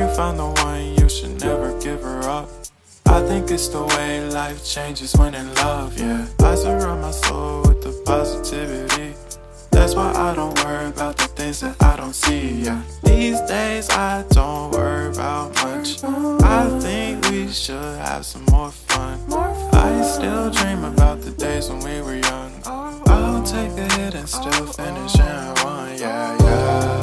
you found the one, you should never give her up. I think it's the way life changes when in love, yeah. I surround my soul with the positivity. That's why I don't worry about the things that I don't see, yeah. These days I don't worry about much. I think we should have some more fun. I still dream about the days when we were young. I'll take a hit and still finish in one, yeah, yeah.